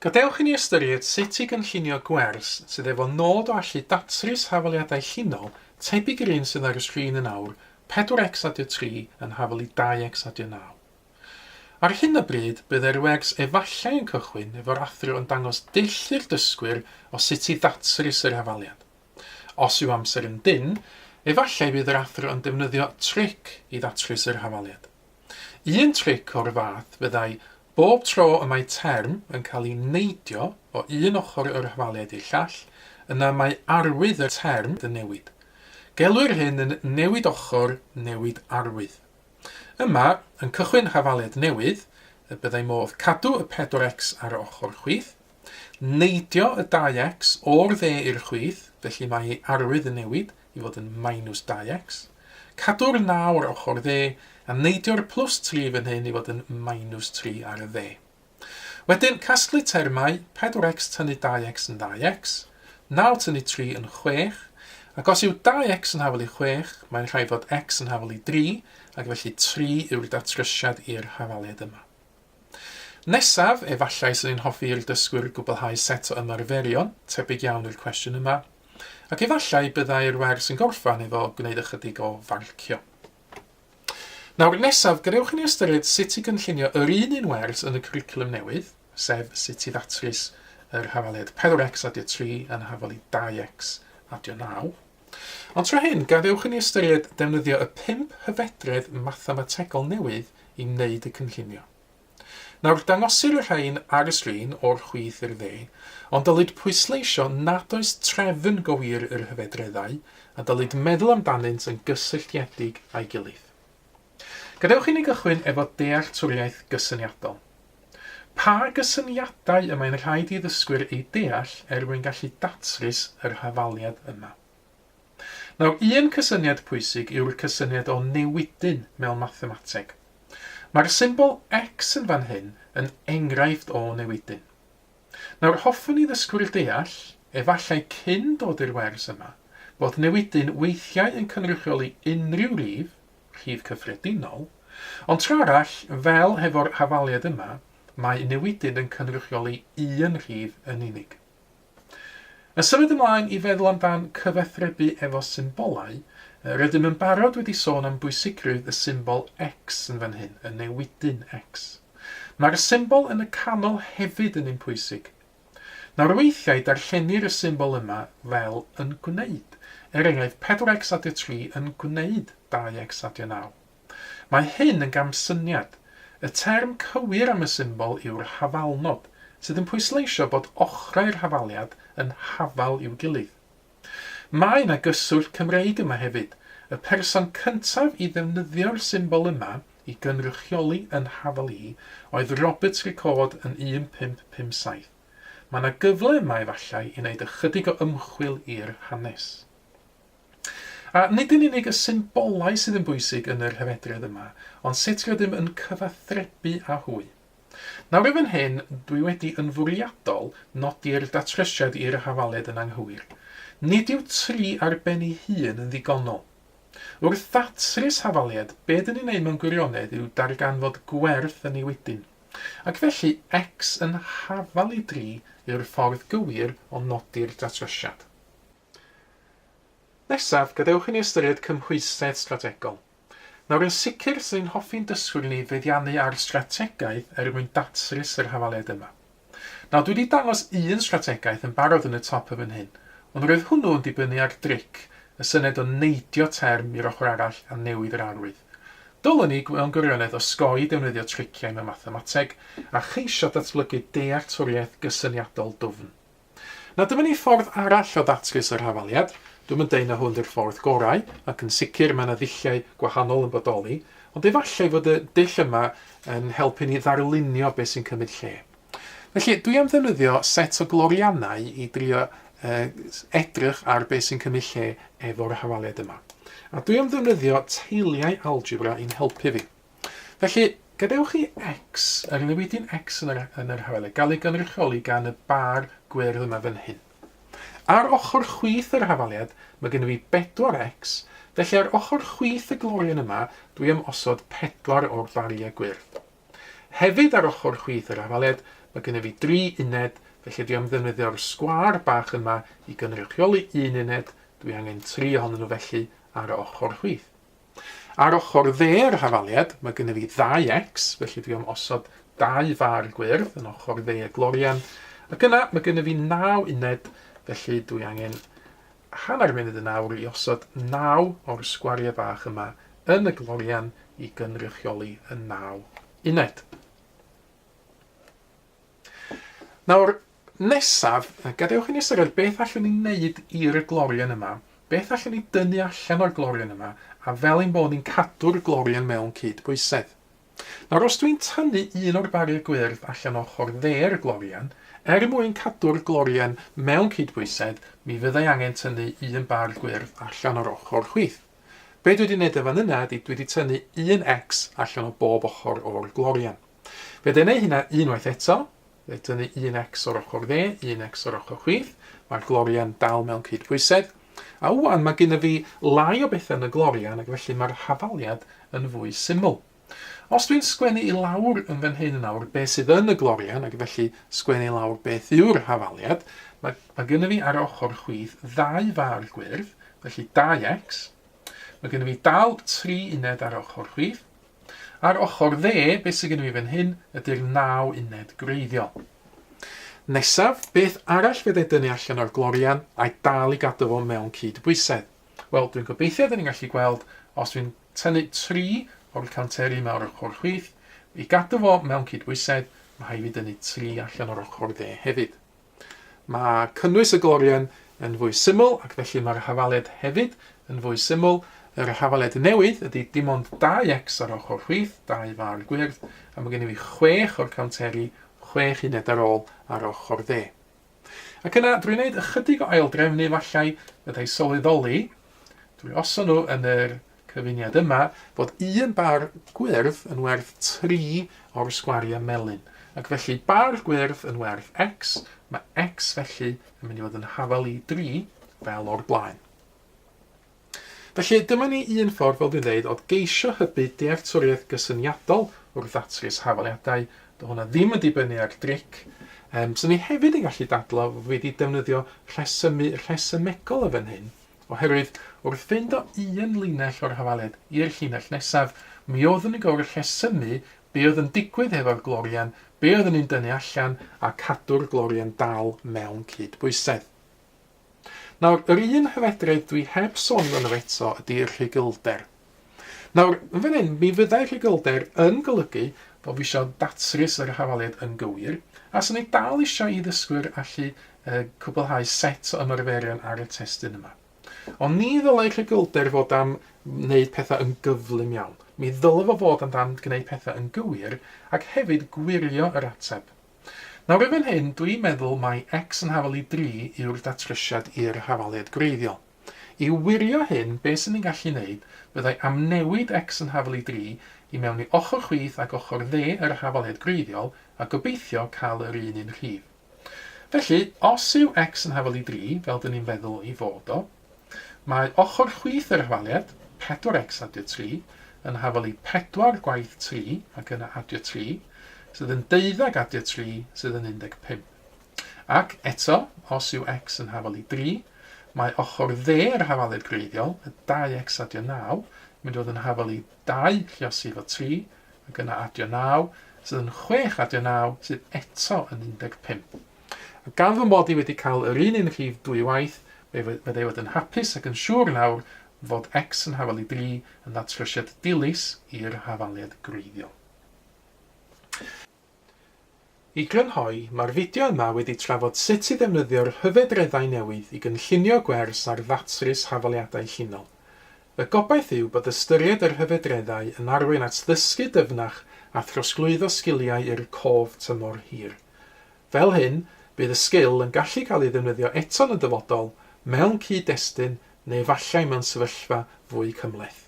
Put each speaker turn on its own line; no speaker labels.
Gadewch i ni ystyried sut i gynllunio gwers sydd efo nod o allu datrys hafaliadau llinol tebyg i'r un sydd ar y sgrin yn awr 4x-3 yn hafel i 2x-9. Ar hyn o bryd, byddai'r wers efallai yn cychwyn efo'r athro yn dangos dull i'r dysgwyr o sut i ddatrys yr hafaliad. Os yw amser yn dyn, efallai bydd yr athro yn defnyddio tric i ddatrys yr hafaliad. Un tric o'r fath fyddai bob tro y mae term yn cael ei neidio o un ochr yr hafaliad i'r llall, yna mae arwydd y term yn newid. Gelwir hyn yn newid ochr, newid arwydd. Yma, yn cychwyn hafaliad newydd, y byddai modd cadw y 4x ar y ochr chwith, neidio y 2x o'r dde i'r chwith, felly mae ei arwydd yn newid i fod yn -2x, cadw'r 9 ar ochr dde, a neidio'r +3 fan hyn i fod yn -3 ar y dde. Wedyn, casglu termau 4x tynnu 2x yn 2x, 9 tynnu 3 yn 6, ac os yw 2x yn hafel i 6, mae'n rhaid fod x yn hafel i 3, ac felly 3 yw'r datrysiad i'r hafaliad yma. Nesaf, efallai sy'n ni'n hoffi i'r dysgwyr gwblhau set o ymarferion, tebyg iawn i'r cwestiwn yma, ac efallai byddai'r wers yn gorffan efo gwneud ychydig o farcio. Nawr nesaf, gadewch i ni ystyried sut i gynllunio yr un wers yn y cwricwlwm newydd, sef sut i ddatrys yr hafaliad 4x-3 yn hafel i 2x-9. Ond tro hyn, gadewch i ni ystyried defnyddio y 5 hyfedredd mathemategol newydd i wneud y cynllunio. Nawr, dangosir y rhain ar y sgrin o'r chwith i'r dde, ond dylid pwysleisio nad oes trefn gywir yr hyfedreddau, a dylid meddwl amdanynt yn gysylltiedig â'i gilydd. Gadewch i ni gychwyn efo dealltwriaeth gysyniadol. Pa gysyniadau y mae'n rhaid i ddysgwyr ei deall mwyn gallu datrys yr hafaliad yma? Nawr, un cysyniad pwysig yw'r cysyniad o newidyn mewn mathemateg. Mae'r symbol x yn fan hyn yn enghraifft o newidyn. Nawr, hoffwn i ddysgwyr deall, efallai cyn dod i'r wers yma, bod newidyn weithiau yn cynrychioli unrhyw rif cyffredinol, ond tra arall, fel hefo'r hafaliad yma, mae newidyn yn cynrychioli un rhif yn unig. Yn symud ymlaen i feddwl amdan cyfathrebu efo symbolau, rydym yn barod wedi sôn am bwysigrwydd y symbol x yn fan hyn, y newidyn x. Mae'r symbol yn y canol hefyd yn un pwysig. Nawr weithiau darllenir y symbol yma fel yn gwneud. Enghraifft, 4x-3 yn gwneud 2x-9. Mae hyn yn gamsyniad. Y term cywir am y symbol yw'r hafalnod, sydd yn pwysleisio bod ochrau'r hafaliad yn hafal i'w gilydd. Mae yna gyswllt Cymreig yma hefyd. Y person cyntaf i ddefnyddio'r symbol yma i gynrychioli yn hafal i oedd Robert Recorde yn 1557. Mae yna gyfle yma efallai i wneud ychydig o ymchwil i'r hanes. A nid yn unig y symbolau sydd yn bwysig yn yr hyfedredd yma, ond sut rydym yn cyfathrebu â hwy. Nawr efo'n hyn, dwi wedi yn fwriadol nodi'r datrysiad i'r hafaliad yn anghywir. Nid yw 3 ar ben ei hun yn ddigonol. Wrth ddatrys hafaliad, be dyn ni'n neud mewn gwirionedd yw darganfod gwerth yn ei wedyn. Ac felly, x yn hafal i 3 yw'r ffordd gywir o nodi'r datrysiad. Nesaf, gadewch i ni ystyried cymhwysedd strategol. Nawr yn sicr sy'n hoffi'n dysgwyr ni feddiannu ar strategaeth mwyn datrys yr hafaliad yma. Nawr, dwi wedi dangos un strategaeth yn barod yn y top yn hyn, ond roedd hwnnw yn dibynnu ar dric, y syniad o neidio term i'r ochr arall a newid yr arwydd. Dylwn ni mewn gwirionedd osgoi defnyddio triciau mewn mathemateg a cheisio datblygu dealltwriaeth gysyniadol dwfn. Nawr, dyma ni ffordd arall o ddatrys yr hafaliad. Dwi'n yn deud na hwn yw'r ffordd gorau, ac yn sicr mae yna ddilliau gwahanol yn bodoli, ond efallai fod y dull yma yn helpu ni ddarlunio beth sy'n cymryd lle. Felly, dwi am ddefnyddio set o gloriannau i drio edrych ar beth sy'n cymryd lle efo'r hafaliad yma. A dwi am ddefnyddio teiliau algebra i'n helpu fi. Felly, gadewch chi x, yr newidyn x yn yr hafaliad, gael ei gynrychioli gan y bar gwyrdd yma fan hyn. Ar ochr chwith yr hafaliad, mae gen i fi 4x, felly ar ochr chwith y glorian yma, dwi am osod 4 o'r bariau gwyrdd. Hefyd ar ochr chwith yr hafaliad, mae gennym fi 3 uned, felly dwi am ddefnyddio'r sgwâr bach yma i gynrychioli 1 uned, dwi angen 3 ohonyn nhw felly ar y ochr chwith. Ar ochr dde'r hafaliad, mae gennym fi 2x, felly dwi am osod 2 far gwyrdd yn ochr dde y glorian. Ac yna mae gennym fi 9 uned, felly dwi angen hanner munud yn awr i osod 9 o'r sgwariau bach yma yn y glorian i gynrychioli y 9 uned. Nawr, nesaf, gadewch i ni ystyried beth allwn ni wneud i'r glorian yma, beth allwn ni dynnu allan o'r glorian yma, a fel ein bod ni'n cadw'r glorian mewn cydbwysedd. Nawr, os dwi'n tynnu un o'r bariau gwyrdd allan ochr dde'r glorian, mwyn cadw'r glorian mewn cydbwysedd, mi fyddai angen tynnu un bar gwyrdd allan o'r ochr chwith. Be dwi wedi gwneud efo yna ydy dwi wedi tynnu 1x allan o bob ochr o'r glorian. Fe dyn hynna unwaith eto, fe tynnu 1x o'r ochr dde, 1x o'r ochr chwith, mae'r glorian dal mewn cydbwysedd. A wwan mae gennym fi lai o bethau yn y glorian, ac felly mae'r hafaliad yn fwy syml. Os dwi'n sgwennu i lawr yn fan hyn yn awr beth sydd yn y glorian, ac felly sgwennu i lawr beth yw'r hafaliad, mae gennym fi ar ochr chwith 2 far gwyrdd, felly 2x. Mae gennym fi dal 3 uned ar ochr chwith. Ar ochr dde, beth sydd gennym fi fan hyn, ydy'r 9 uned gwreiddiol. Nesaf, beth arall fyddai dynnu allan o'r glorian a'i dal i gadw fo mewn cydbwysedd? Wel, dwi'n gobeithio dyn ni'n gallu gweld os dwi'n tynnu 3 o'r canteri mewn ochr chwith, i gadw fo mewn cydbwysedd, mae rhaid fi dynnu 3 allan o'r ochr dde hefyd. Mae cynnwys y glorian yn fwy syml, ac felly mae'r hafaliad hefyd yn fwy syml. Yr hafaliad newydd ydy dim ond 2x ar ochr chwith, 2 far gwyrdd, a mae gennym fi 6 o'r canteri, 6 uned ar ôl ar ochr dde. Ac yna, dwi'n gwneud ychydig o aildrefnu fallai fyddai sylweddoli. Dwi'n osod nhw yn yr cyfuniad yma bod 1 bar gwyrdd yn werth 3 o'r sgwariau melyn. Ac felly bar gwyrdd yn werth x, mae x felly yn mynd i fod yn hafal i 3 fel o'r blaen. Felly dyma ni un ffordd fel dwi'n dweud o geisio hybu dealltwriaeth gysyniadol wrth ddatrys hafaliadau. Doedd hwnna ddim yn dibynnu ar dric. So ni hefyd yn gallu dadlo fod wedi defnyddio rhesymegol y fan hyn. Oherwydd, wrth fynd o un linell o'r hafaliad i'r llinell nesaf, mi oeddwn ni'n gofio rhesymu be oedd yn digwydd efo'r glorian, be oeddwn ni'n dynnu allan a cadw'r glorian dal mewn cydbwysedd. Nawr, yr un hyfedredd dwi heb sôn fan eto ydy'r rhugylder. Nawr, yn fan hyn, mi fyddai'r rhugylder yn golygu bod fi eisiau datrys yr hafaliad yn gywir, a sy'n ei dal eisiau i ddysgwyr allu cwblhau set o ymarferion ar y testyn yma. Ond ni ddylai rhugylder fod am wneud pethau yn gyflym iawn. Mi ddylai fo fod am gwneud pethau yn gywir ac hefyd gwirio yr ateb. Nawr efo'n hyn, dwi'n meddwl mae x yn hafal i 3 yw'r datrysiad i'r hafaliad gwreiddiol. I wirio hyn, beth sy'n ni'n gallu wneud, byddai amnewid x yn hafal i 3 i mewn i ochr chwith ac ochr dde yr hafaliad gwreiddiol a gobeithio cael yr un rhif. Felly, os yw x yn hafal i 3, fel dyn ni'n feddwl i fod o, mae ochr chwith yr hafaliad, 4x adio 3, yn hafal i 4 gwaith 3 ac yna adio 3, sydd yn 12 adio 3 sydd yn 15. Ac eto, os yw x yn hafal i 3, mae ochr dde'r hafaliad gwreiddiol, y 2x adio 9, mynd oedd yn hafal i 2 lluosi efo 3, ac yna adio 9, sydd yn 6 adio 9, sydd eto yn 15. A gan fy mod i wedi cael yr un rhif 2 waith, byddai fod yn hapus ac yn siŵr nawr fod x yn hafal i 3 yn ddatrysiad dilys i'r hafaliad gwreiddiol. I grynhoi, mae'r fideo yma wedi trafod sut i ddefnyddio'r hyfedreddau newydd i gynllunio gwers ar ddatrys hafaliadau llinol. Y gobaith yw bod ystyried yr hyfedreddau yn arwain at ddysgu dyfnach a throsglwyddo sgiliau i'r cof tymor hir. Fel hyn, bydd y sgil yn gallu cael ei ddefnyddio eto'n y dyfodol, mewn cyd-destun neu efallai mewn sefyllfa fwy cymhleth.